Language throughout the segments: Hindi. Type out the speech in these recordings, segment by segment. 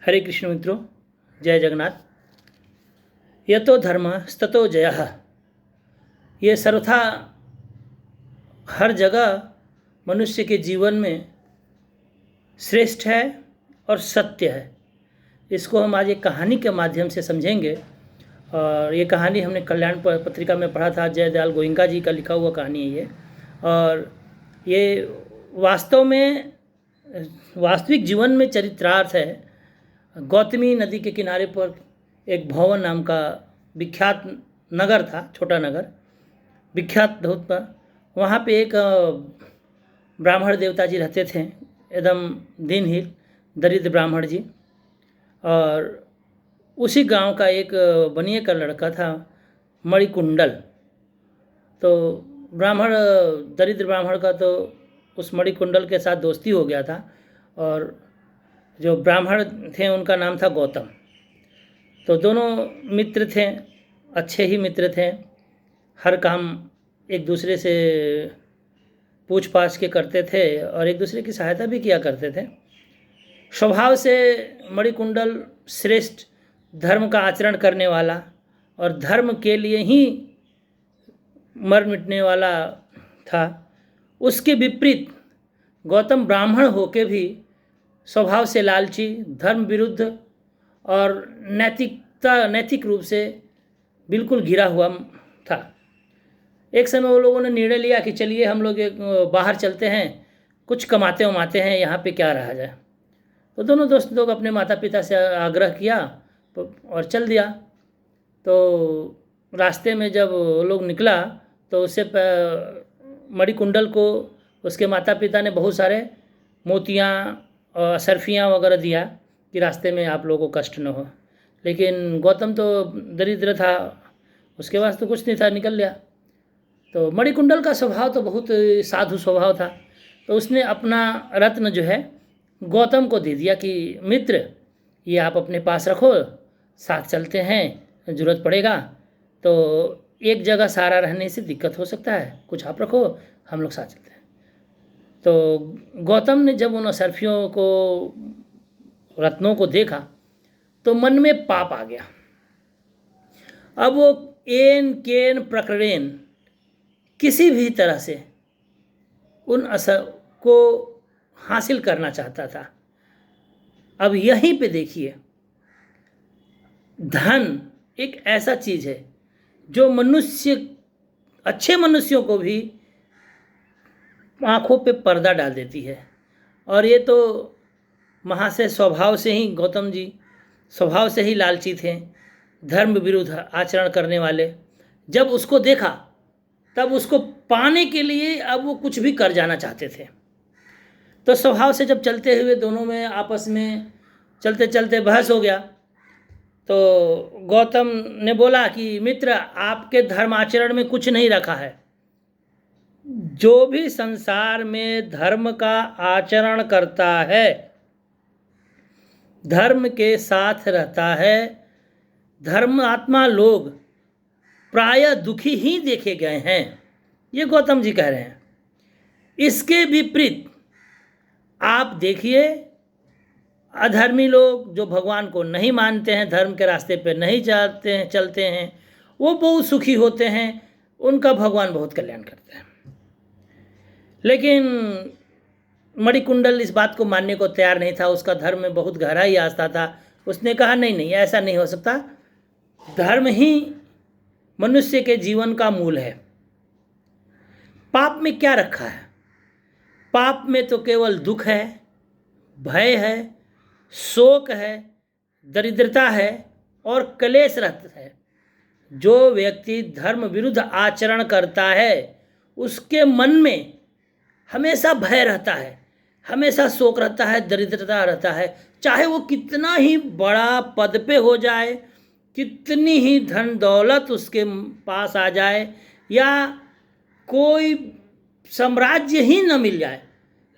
हरे कृष्ण मित्रों, जय जगन्नाथ। यतो धर्मस्ततो जयः। ये सर्वथा हर जगह मनुष्य के जीवन में श्रेष्ठ है और सत्य है। इसको हम आज एक कहानी के माध्यम से समझेंगे। और ये कहानी हमने कल्याण पत्रिका में पढ़ा था। जयदयाल गोयनका जी का लिखा हुआ कहानी है ये। और ये वास्तव में वास्तविक जीवन में चरित्रार्थ है। गौतमी नदी के किनारे पर एक भवन नाम का विख्यात नगर था, छोटा नगर, विख्यात बहुत था। वहाँ पे एक ब्राह्मण देवता जी रहते थे, एकदम दीनहीन दरिद्र ब्राह्मण जी। और उसी गांव का एक बनिए का लड़का था, मणिकुंडल। तो दरिद्र ब्राह्मण का तो उस मणिकुंडल के साथ दोस्ती हो गया था। और जो ब्राह्मण थे उनका नाम था गौतम। तो दोनों मित्र थे, अच्छे ही मित्र थे। हर काम एक दूसरे से पूछ पाछ के करते थे और एक दूसरे की सहायता भी किया करते थे। स्वभाव से मणिकुंडल श्रेष्ठ धर्म का आचरण करने वाला और धर्म के लिए ही मर मिटने वाला था। उसके विपरीत गौतम ब्राह्मण होके भी स्वभाव से लालची, धर्म विरुद्ध और नैतिक रूप से बिल्कुल घिरा हुआ था। एक समय वो लोगों ने निर्णय लिया कि चलिए हम लोग बाहर चलते हैं, कुछ कमाते उमाते हैं, यहाँ पे क्या रहा जाए। तो दोनों दोस्त लोग अपने माता पिता से आग्रह किया और चल दिया। तो रास्ते में जब वो लोग निकला तो उससे मणिकुंडल को उसके माता पिता ने बहुत सारे मोतियाँ और सरफियाँ वगैरह दिया कि रास्ते में आप लोगों को कष्ट न हो। लेकिन गौतम तो दरिद्र था, उसके पास तो कुछ नहीं था, निकल गया। तो मणिकुंडल का स्वभाव तो बहुत साधु स्वभाव था। तो उसने अपना रत्न जो है गौतम को दे दिया कि मित्र, ये आप अपने पास रखो, साथ चलते हैं, ज़रूरत पड़ेगा तो एक जगह सारा रहने से दिक्कत हो सकता है, कुछ आप रखो, हम लोग साथ चलते हैं। तो गौतम ने जब उन असरफियों को, रत्नों को देखा तो मन में पाप आ गया। अब वो एन केन प्रकरण किसी भी तरह से उन असर को हासिल करना चाहता था। अब यहीं पे देखिए, धन एक ऐसा चीज़ है जो अच्छे मनुष्यों को भी आँखों पे पर्दा डाल देती है। और ये तो महाशय स्वभाव से ही, गौतम जी स्वभाव से ही लालची थे, धर्म विरुद्ध आचरण करने वाले। जब उसको देखा तब उसको पाने के लिए अब वो कुछ भी कर जाना चाहते थे। तो स्वभाव से जब चलते हुए दोनों में आपस में चलते चलते बहस हो गया। तो गौतम ने बोला कि मित्र, आपके धर्म आचरण में कुछ नहीं रखा है। जो भी संसार में धर्म का आचरण करता है, धर्म के साथ रहता है, धर्मात्मा लोग प्रायः दुखी ही देखे गए हैं। ये गौतम जी कह रहे हैं। इसके विपरीत आप देखिए, अधर्मी लोग जो भगवान को नहीं मानते हैं, धर्म के रास्ते पे नहीं चलते हैं, वो बहुत सुखी होते हैं, उनका भगवान बहुत कल्याण करते हैं। लेकिन मणिकुंडल इस बात को मानने को तैयार नहीं था। उसका धर्म में बहुत गहराई आस्था था। उसने कहा नहीं, ऐसा नहीं हो सकता, धर्म ही मनुष्य के जीवन का मूल है। पाप में क्या रखा है? पाप में तो केवल दुख है, भय है, शोक है, दरिद्रता है और क्लेश रहता है। जो व्यक्ति धर्म विरुद्ध आचरण करता है उसके मन में हमेशा भय रहता है, हमेशा शोक रहता है, दरिद्रता रहता है। चाहे वो कितना ही बड़ा पद पे हो जाए, कितनी ही धन दौलत उसके पास आ जाए या कोई साम्राज्य ही न मिल जाए,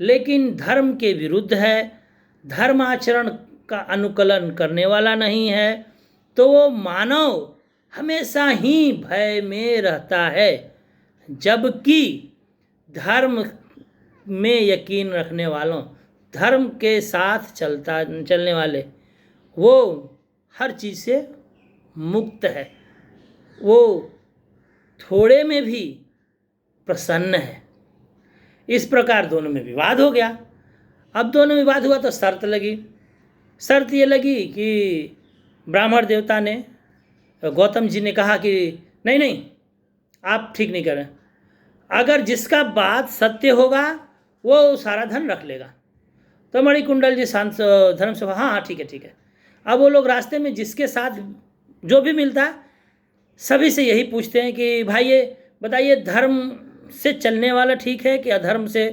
लेकिन धर्म के विरुद्ध है, धर्म आचरण का अनुकूलन करने वाला नहीं है, तो वो मानव हमेशा ही भय में रहता है। जबकि धर्म में यकीन रखने वालों, धर्म के साथ चलने वाले, वो हर चीज़ से मुक्त है, वो थोड़े में भी प्रसन्न है। इस प्रकार दोनों में विवाद हो गया। अब दोनों में विवाद हुआ तो शर्त लगी। शर्त ये लगी कि ब्राह्मण देवता ने, गौतम जी ने कहा कि नहीं नहीं, आप ठीक नहीं कर रहे, अगर जिसका बात सत्य होगा वो सारा धन रख लेगा। तो मणिकुंडल जी शांत धर्म से, हाँ हाँ ठीक है ठीक है। अब वो लोग रास्ते में जिसके साथ जो भी मिलता है सभी से यही पूछते हैं कि भाई ये बताइए, धर्म से चलने वाला ठीक है कि अधर्म से,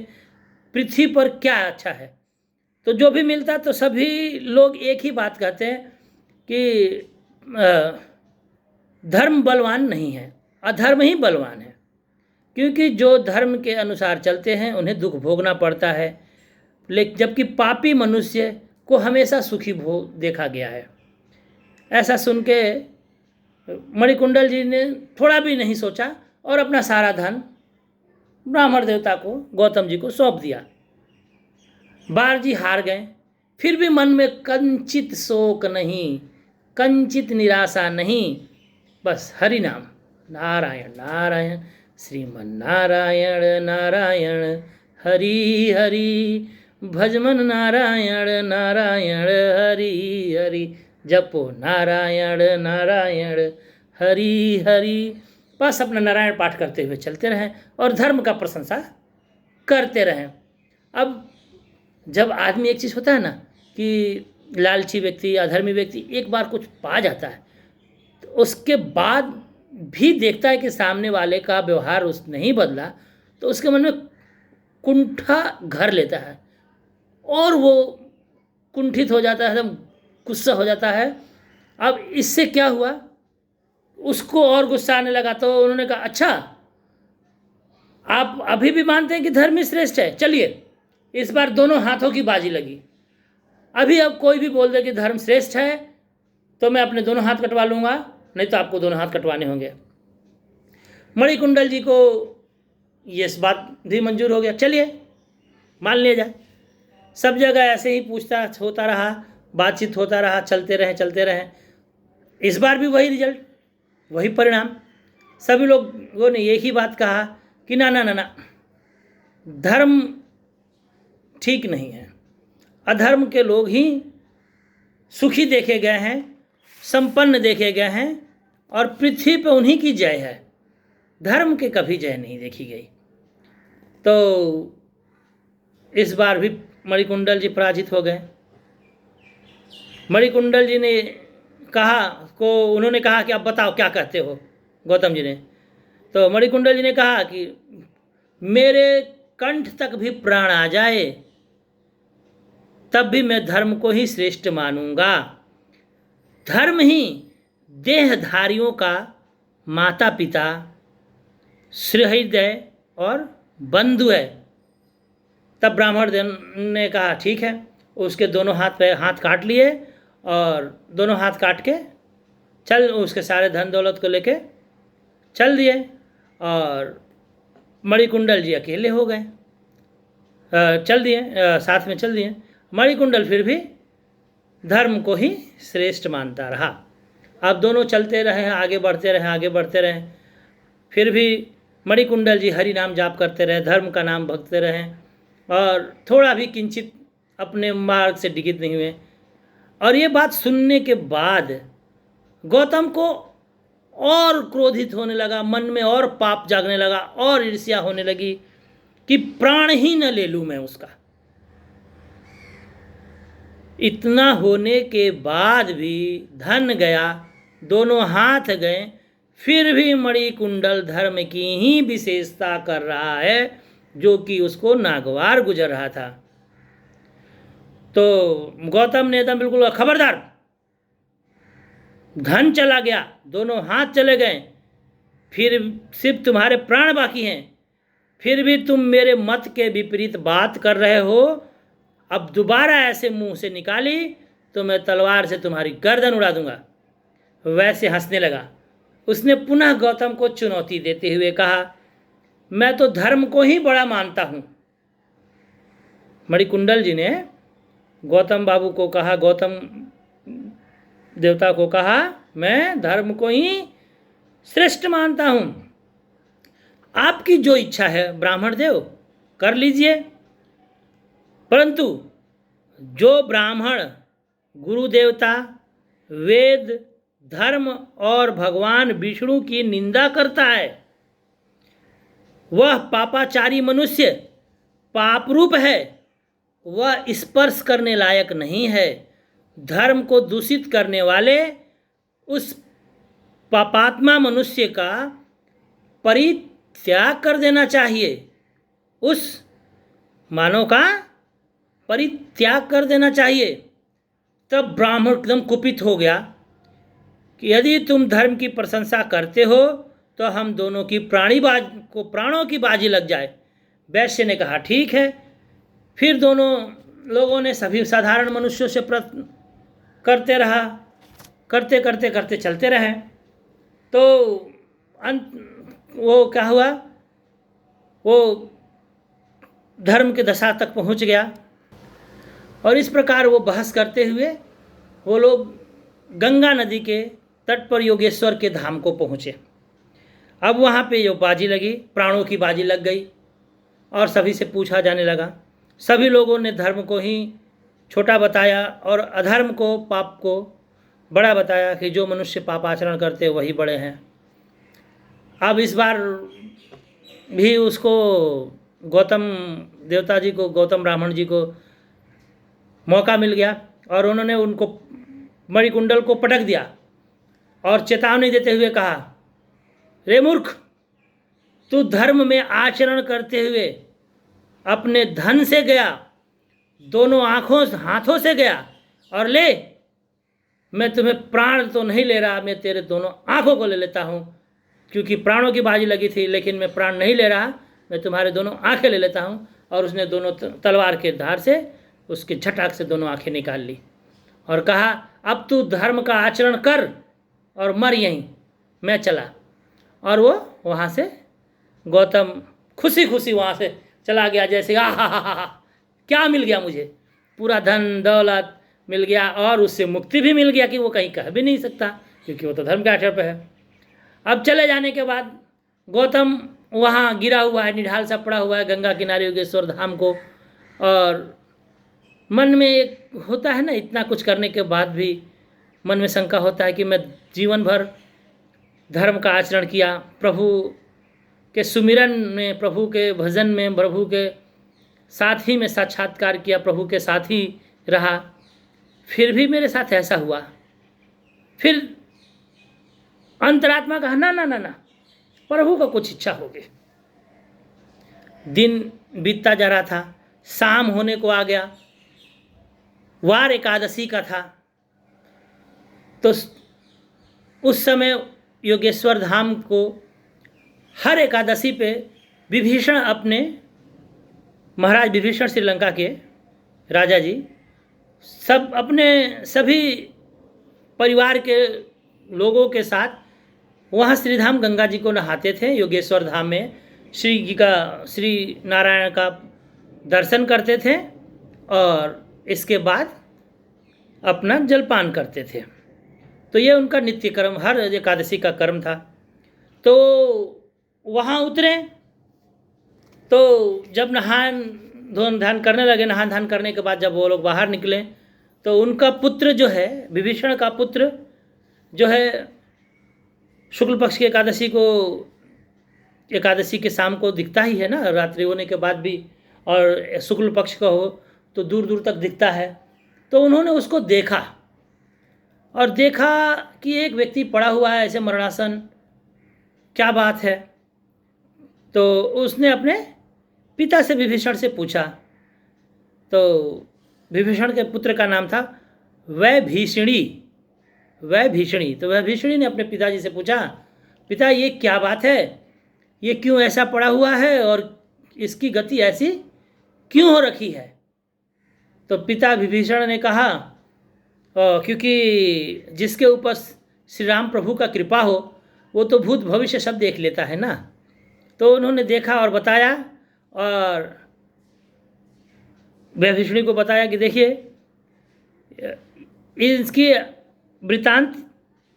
पृथ्वी पर क्या अच्छा है। तो जो भी मिलता है तो सभी लोग एक ही बात कहते हैं कि धर्म बलवान नहीं है, अधर्म ही बलवान है। क्योंकि जो धर्म के अनुसार चलते हैं उन्हें दुख भोगना पड़ता है, लेकिन जबकि पापी मनुष्य को हमेशा सुखी भोग देखा गया है। ऐसा सुन के मणिकुंडल जी ने थोड़ा भी नहीं सोचा और अपना सारा धन ब्राह्मण देवता को, गौतम जी को सौंप दिया। बार जी हार गए, फिर भी मन में कंचित शोक नहीं, कंचित निराशा नहीं, बस हरि नाम, नारायण नारायण श्रीमन नारायण नारायण हरि हरि, भजमन नारायण नारायण हरि हरि, जपो नारायण नारायण हरि हरि। बस अपना नारायण पाठ करते हुए चलते रहें और धर्म का प्रशंसा करते रहें। अब जब आदमी, एक चीज़ होता है ना कि लालची व्यक्ति, अधर्मी व्यक्ति एक बार कुछ पा जाता है तो उसके बाद भी देखता है कि सामने वाले का व्यवहार उस नहीं बदला, तो उसके मन में कुंठा घर लेता है और वो कुंठित हो जाता है, एकदम गुस्सा हो जाता है। अब इससे क्या हुआ, उसको और गुस्सा आने लगा। तो उन्होंने कहा अच्छा, आप अभी भी मानते हैं कि धर्म ही श्रेष्ठ है, चलिए इस बार दोनों हाथों की बाजी लगी। अभी अब कोई भी बोल दे कि धर्म श्रेष्ठ है तो मैं अपने दोनों हाथ कटवा लूँगा, नहीं तो आपको दोनों हाथ कटवाने होंगे। मणिकुंडल जी को ये इस बात भी मंजूर हो गया, चलिए मान लिया जाए। सब जगह ऐसे ही पूछताछ होता रहा, बातचीत होता रहा, चलते रहे। इस बार भी वही रिजल्ट, वही परिणाम। सभी लोगों ने एक ही बात कहा कि ना ना ना ना, धर्म ठीक नहीं है, अधर्म के लोग ही सुखी देखे गए हैं, संपन्न देखे गए हैं और पृथ्वी पर उन्हीं की जय है, धर्म के कभी जय नहीं देखी गई। तो इस बार भी मणिकुंडल जी पराजित हो गए। मणिकुंडल जी ने उन्होंने कहा कि अब बताओ क्या कहते हो, गौतम जी ने। तो मणिकुंडल जी ने कहा कि मेरे कंठ तक भी प्राण आ जाए तब भी मैं धर्म को ही श्रेष्ठ मानूंगा। धर्म ही देहधारियों का माता पिता, सहृदय और बंधु है। तब ब्राह्मण ने कहा ठीक है, उसके दोनों हाथ काट लिए और दोनों हाथ काट के उसके सारे धन दौलत को लेके चल दिए और मणिकुंडल जी अकेले हो गए, साथ में चल दिए। मणिकुंडल फिर भी धर्म को ही श्रेष्ठ मानता रहा। अब दोनों चलते रहे, आगे बढ़ते रहे। फिर भी मणिकुंडल जी हरि नाम जाप करते रहे, धर्म का नाम भगते रहे और थोड़ा भी किंचित अपने मार्ग से डिगित नहीं हुए। और ये बात सुनने के बाद गौतम को और क्रोधित होने लगा, मन में और पाप जागने लगा और ईर्ष्या होने लगी कि प्राण ही न ले लूँ मैं उसका। इतना होने के बाद भी धन गया, दोनों हाथ गए, फिर भी मणिकुंडल धर्म की ही विशेषता कर रहा है जो कि उसको नागवार गुजर रहा था। तो गौतम ने एकदम बिल्कुल, खबरदार, धन चला गया, दोनों हाथ चले गए, फिर सिर्फ तुम्हारे प्राण बाकी हैं, फिर भी तुम मेरे मत के विपरीत बात कर रहे हो। अब दोबारा ऐसे मुंह से निकाली तो मैं तलवार से तुम्हारी गर्दन उड़ा दूंगा। वैसे हंसने लगा। उसने पुनः गौतम को चुनौती देते हुए कहा, मैं तो धर्म को ही बड़ा मानता हूँ। मणिकुंडल जी ने गौतम बाबू को कहा, गौतम देवता को कहा, मैं धर्म को ही श्रेष्ठ मानता हूँ, आपकी जो इच्छा है ब्राह्मण देव कर लीजिए। परंतु जो ब्राह्मण गुरु देवता, वेद, धर्म और भगवान विष्णु की निंदा करता है, वह पापाचारी मनुष्य पापरूप है, वह स्पर्श करने लायक नहीं है। धर्म को दूषित करने वाले उस पापात्मा मनुष्य का परित्याग कर देना चाहिए, उस मानव का परित्याग कर देना चाहिए। तब ब्राह्मण एकदम कुपित हो गया कि यदि तुम धर्म की प्रशंसा करते हो तो हम दोनों की प्राणों की बाजी लग जाए। वैश्य ने कहा, ठीक है। फिर दोनों लोगों ने सभी साधारण मनुष्यों से करते रहा, करते करते करते चलते रहे। तो वो क्या हुआ, वो धर्म के दशा तक पहुंच गया। और इस प्रकार वो बहस करते हुए वो लोग गंगा नदी के तट पर योगेश्वर के धाम को पहुँचे। अब वहाँ पे जो बाजी लगी, प्राणों की बाजी लग गई और सभी से पूछा जाने लगा। सभी लोगों ने धर्म को ही छोटा बताया और अधर्म को, पाप को बड़ा बताया कि जो मनुष्य पाप आचरण करते वही बड़े हैं। अब इस बार भी उसको गौतम देवता जी को, गौतम ब्राह्मण जी को मौका मिल गया और उन्होंने उनको मणिकुंडल को पटक दिया और चेतावनी देते हुए कहा, रे मूर्ख, तू धर्म में आचरण करते हुए अपने धन से गया, दोनों हाथों से गया, और ले, मैं तुम्हें प्राण तो नहीं ले रहा, मैं तेरे दोनों आँखों को ले लेता हूँ, क्योंकि प्राणों की बाजी लगी थी, लेकिन मैं प्राण नहीं ले रहा, मैं तुम्हारे दोनों आँखें ले लेता हूँ। और उसने दोनों तलवार के धार से उसके झटाक से दोनों आँखें निकाल ली और कहा, अब तू धर्म का आचरण कर और मर यहीं, मैं चला। और वो वहाँ से गौतम खुशी खुशी वहाँ से चला गया, जैसे हा, क्या मिल गया मुझे, पूरा धन दौलत मिल गया और उससे मुक्ति भी मिल गया कि वो कहीं कह भी नहीं सकता, क्योंकि वो तो धर्म के आचरण पे है। अब चले जाने के बाद गौतम वहाँ गिरा हुआ है, निढाल सा पड़ा हुआ है गंगा किनारे योगेश्वर धाम को, और मन में एक होता है ना, इतना कुछ करने के बाद भी मन में शंका होता है कि मैं जीवन भर धर्म का आचरण किया, प्रभु के सुमिरन में, प्रभु के भजन में, प्रभु के साथ ही में साक्षात्कार किया, प्रभु के साथ ही रहा, फिर भी मेरे साथ ऐसा हुआ। फिर अंतरात्मा कहा, ना ना ना ना, प्रभु का कुछ इच्छा होगी। दिन बीतता जा रहा था, शाम होने को आ गया, वार एकादशी का था। तो उस समय योगेश्वर धाम को हर एकादशी पे विभीषण, अपने महाराज विभीषण श्रीलंका के राजा जी, सब अपने सभी परिवार के लोगों के साथ वहाँ श्रीधाम गंगा जी को नहाते थे। योगेश्वर धाम में श्री नारायण का दर्शन करते थे और इसके बाद अपना जलपान करते थे। तो ये उनका नित्य कर्म, हर एकादशी का कर्म था। तो वहाँ उतरे, तो जब नहान ध्यान करने लगे, नहान ध्यान करने के बाद जब वो लोग बाहर निकले तो उनका पुत्र जो है, विभीषण का पुत्र जो है, शुक्ल पक्ष की एकादशी को, एकादशी के शाम को दिखता ही है ना, रात्रि होने के बाद भी, और शुक्ल पक्ष का हो तो दूर दूर तक दिखता है। तो उन्होंने उसको देखा और देखा कि एक व्यक्ति पड़ा हुआ है ऐसे मरणासन, क्या बात है। तो उसने अपने पिता से, विभीषण से पूछा। तो विभीषण के पुत्र का नाम था वैभीषणी। तो वैभीषणी ने अपने पिताजी से पूछा, पिता ये क्या बात है, ये क्यों ऐसा पड़ा हुआ है और इसकी गति ऐसी क्यों हो रखी है। तो पिता विभीषण ने कहा, क्योंकि जिसके ऊपर श्री राम प्रभु का कृपा हो वो तो भूत भविष्य सब देख लेता है ना। तो उन्होंने देखा और बताया, और वैभीषणी को बताया कि देखिए, इसकी वृतांत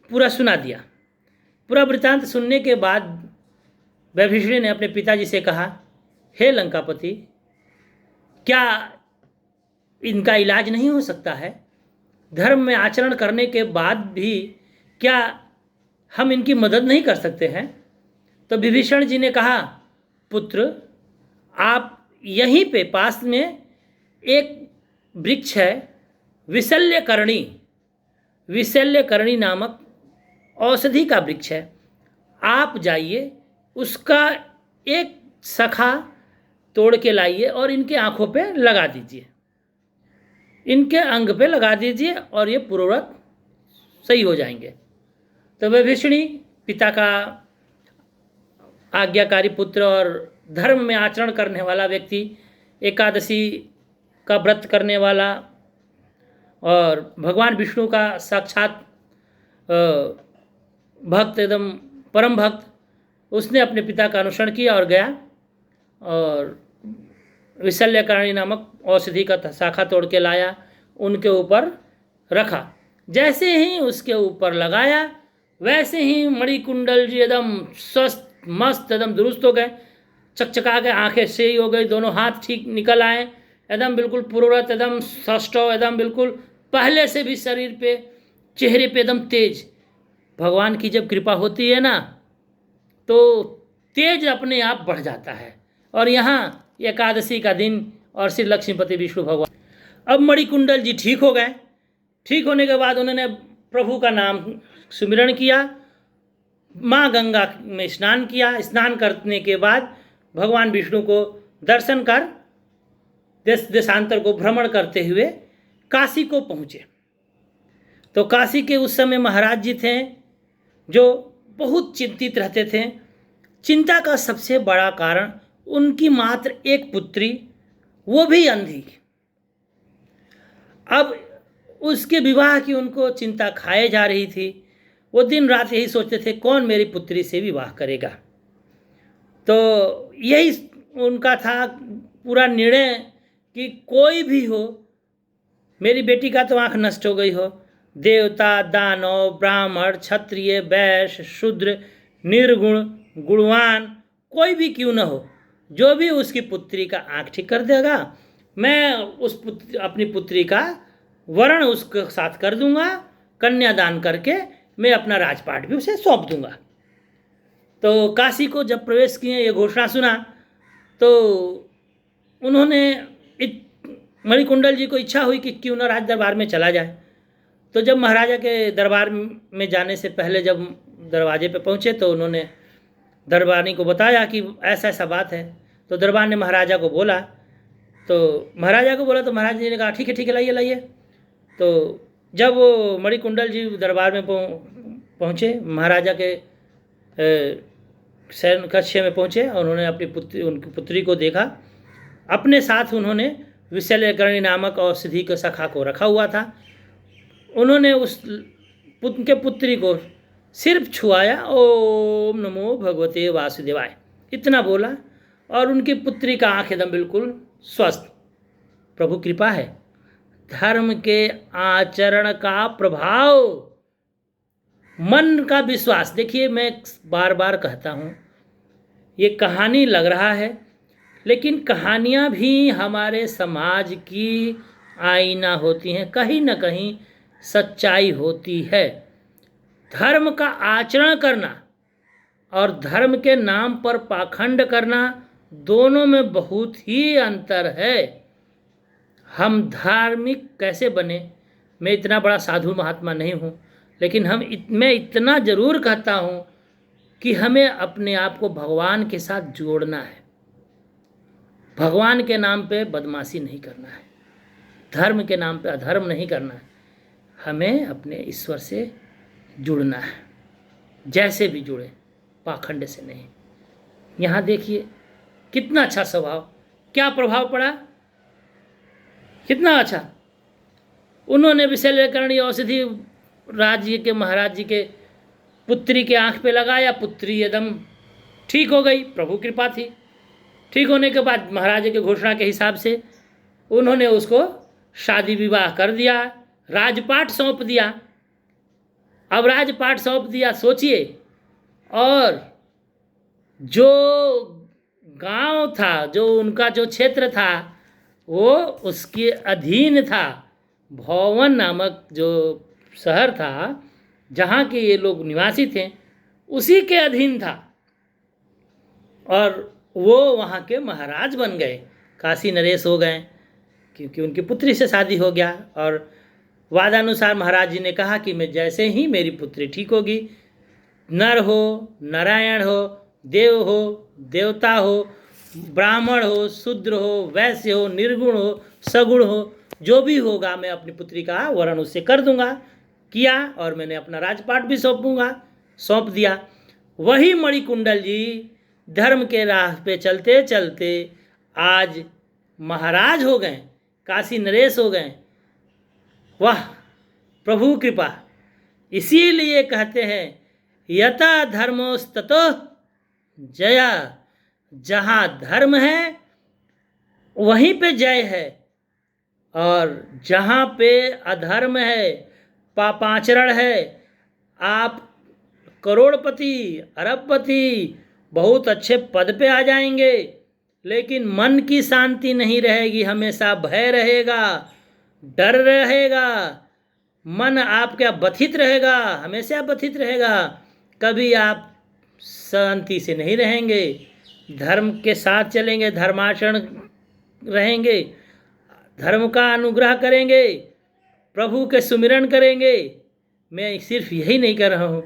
पूरा सुना दिया। पूरा वृतांत सुनने के बाद वैभीषणी ने अपने पिताजी से कहा, हे लंकापति, क्या इनका इलाज नहीं हो सकता है? धर्म में आचरण करने के बाद भी क्या हम इनकी मदद नहीं कर सकते हैं? तो विभीषण जी ने कहा, पुत्र, आप यहीं पे पास में एक वृक्ष है, विशल्यकरणी नामक औषधि का वृक्ष है, आप जाइए, उसका एक शाखा तोड़ के लाइए और इनके आँखों पे लगा दीजिए, इनके अंग पे लगा दीजिए और ये पूर्ववत सही हो जाएंगे। तो विभीषणी पिता का आज्ञाकारी पुत्र और धर्म में आचरण करने वाला व्यक्ति, एकादशी का व्रत करने वाला और भगवान विष्णु का साक्षात भक्त, एकदम परम भक्त, उसने अपने पिता का अनुसरण किया और गया और विशल्यकरणी नामक औषधि का शाखा तोड़ के लाया, उनके ऊपर रखा। जैसे ही उसके ऊपर लगाया वैसे ही मणिकुंडल जी एकदम स्वस्थ मस्त एकदम दुरुस्त हो गए, चकचका के आंखें सही हो गई, दोनों हाथ ठीक निकल आए, एकदम बिल्कुल पूर्ववत, एकदम सष्टव, एकदम बिल्कुल पहले से भी शरीर पे चेहरे पे एकदम तेज। भगवान की जब कृपा होती है ना तो तेज अपने आप बढ़ जाता है। और यहाँ एकादशी का दिन और श्री लक्ष्मीपति विष्णु भगवान, अब मणिकुंडल जी ठीक हो गए। ठीक होने के बाद उन्होंने प्रभु का नाम सुमिरण किया, माँ गंगा में स्नान किया। स्नान करने के बाद भगवान विष्णु को दर्शन कर देश देशांतर को भ्रमण करते हुए काशी को पहुँचे। तो काशी के उस समय महाराज जी थे जो बहुत चिंतित रहते थे। चिंता का सबसे बड़ा कारण उनकी मात्र एक पुत्री, वो भी अंधी। अब उसके विवाह की उनको चिंता खाए जा रही थी। वो दिन रात यही सोचते थे, कौन मेरी पुत्री से विवाह करेगा। तो यही उनका था पूरा निर्णय कि कोई भी हो, मेरी बेटी का तो आँख नष्ट हो गई हो, देवता, दानव, ब्राह्मण, क्षत्रिय, वैश्य, शूद्र, निर्गुण, गुणवान, कोई भी क्यों न हो, जो भी उसकी पुत्री का आँख ठीक कर देगा, मैं अपनी पुत्री का वरण उसके साथ कर दूंगा, कन्यादान करके मैं अपना राजपाट भी उसे सौंप दूंगा। तो काशी को जब प्रवेश किए, ये घोषणा सुना तो उन्होंने मणिकुंडल जी को इच्छा हुई कि क्यों न राज दरबार में चला जाए। तो जब महाराजा के दरबार में जाने से पहले जब दरवाजे पे पहुँचे तो उन्होंने दरबारी को बताया कि ऐसा ऐसा बात है। तो दरबार ने महाराजा को बोला तो महाराज जी ने कहा ठीक है लाइए लाइए। तो जब वो मणिकुंडल जी दरबार में पहुँचे, महाराजा के शयन कक्ष में पहुँचे और उन्होंने उनकी पुत्री को देखा। अपने साथ उन्होंने विशल्यकरणी नामक औषधि के शाखा को रखा हुआ था। उन्होंने उनके पुत्री को सिर्फ छुआया, ओम नमो भगवते वासुदेवाय, इतना बोला और उनकी पुत्री का आँख एकदम बिल्कुल स्वस्थ। प्रभु कृपा है। धर्म के आचरण का प्रभाव, मन का विश्वास। देखिए, मैं बार बार कहता हूँ, ये कहानी लग रहा है लेकिन कहानियाँ भी हमारे समाज की आईना होती हैं, कहीं ना कहीं सच्चाई होती है। धर्म का आचरण करना और धर्म के नाम पर पाखंड करना, दोनों में बहुत ही अंतर है। हम धार्मिक कैसे बने? मैं इतना बड़ा साधु महात्मा नहीं हूँ, लेकिन मैं इतना ज़रूर कहता हूँ कि हमें अपने आप को भगवान के साथ जोड़ना है। भगवान के नाम पे बदमाशी नहीं करना है, धर्म के नाम पे अधर्म नहीं करना है। हमें अपने ईश्वर से जुड़ना है, जैसे भी जुड़े, पाखंड से नहीं। यहाँ देखिए कितना अच्छा स्वभाव, क्या प्रभाव पड़ा, कितना अच्छा। उन्होंने विशल्यकरणी औषधि राज्य के महाराज जी के पुत्री के आँख पे लगाया, पुत्री एकदम ठीक हो गई, प्रभु कृपा थी। ठीक होने के बाद महाराज के घोषणा के हिसाब से उन्होंने उसको शादी विवाह कर दिया, राजपाट सौंप दिया। अब राजपाट सौंप दिया, सोचिए। और जो गांव था, जो उनका जो क्षेत्र था, वो उसके अधीन था। भवन नामक जो शहर था जहाँ के ये लोग निवासी थे, उसी के अधीन था। और वो वहाँ के महाराज बन गए, काशी नरेश हो गए, क्योंकि उनकी पुत्री से शादी हो गया। और वादानुसार महाराज जी ने कहा कि मैं जैसे ही मेरी पुत्री ठीक होगी, नर हो, नारायण हो, देव हो, देवता हो, ब्राह्मण हो, शूद्र हो, वैश्य हो, निर्गुण हो, सगुण हो, जो भी होगा मैं अपनी पुत्री का वरण उससे कर दूंगा। किया, और मैंने अपना राजपाट भी सौंप दिया। वही मणिकुंडल जी धर्म के राह पे चलते चलते आज महाराज हो गए, काशी नरेश हो गए। वाह प्रभु कृपा। इसीलिए कहते हैं यथा धर्मोस्ततो जया, जहाँ धर्म है वहीं पे जय है, और जहाँ पे अधर्म है, पापाचरण है, आप करोड़पति, अरबपति, बहुत अच्छे पद पे आ जाएंगे, लेकिन मन की शांति नहीं रहेगी, हमेशा भय रहेगा, डर रहेगा, मन आपका बथित रहेगा, हमेशा बथित रहेगा, कभी आप शांति से नहीं रहेंगे। धर्म के साथ चलेंगे, धर्माचरण रहेंगे, धर्म का अनुग्रह करेंगे, प्रभु के सुमिरन करेंगे। मैं सिर्फ यही नहीं कर रहा हूँ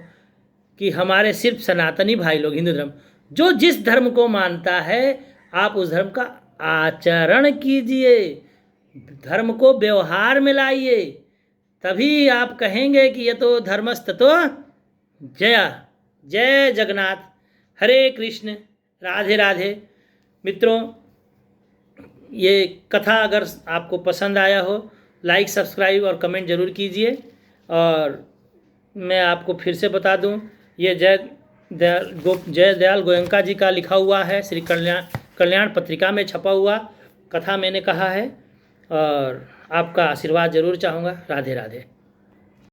कि हमारे सिर्फ सनातनी भाई लोग, हिंदू धर्म, जो जिस धर्म को मानता है आप उस धर्म का आचरण कीजिए, धर्म को व्यवहार में लाइए, तभी आप कहेंगे कि ये तो धर्मस्ततो जया। जय जगन्नाथ, हरे कृष्ण, राधे राधे। मित्रों, ये कथा अगर आपको पसंद आया हो, लाइक, सब्सक्राइब और कमेंट जरूर कीजिए। और मैं आपको फिर से बता दूं, ये जय दयाल गोयंका जी का लिखा हुआ है, श्री कल्याण पत्रिका में छपा हुआ कथा मैंने कहा है, और आपका आशीर्वाद जरूर चाहूँगा। राधे राधे।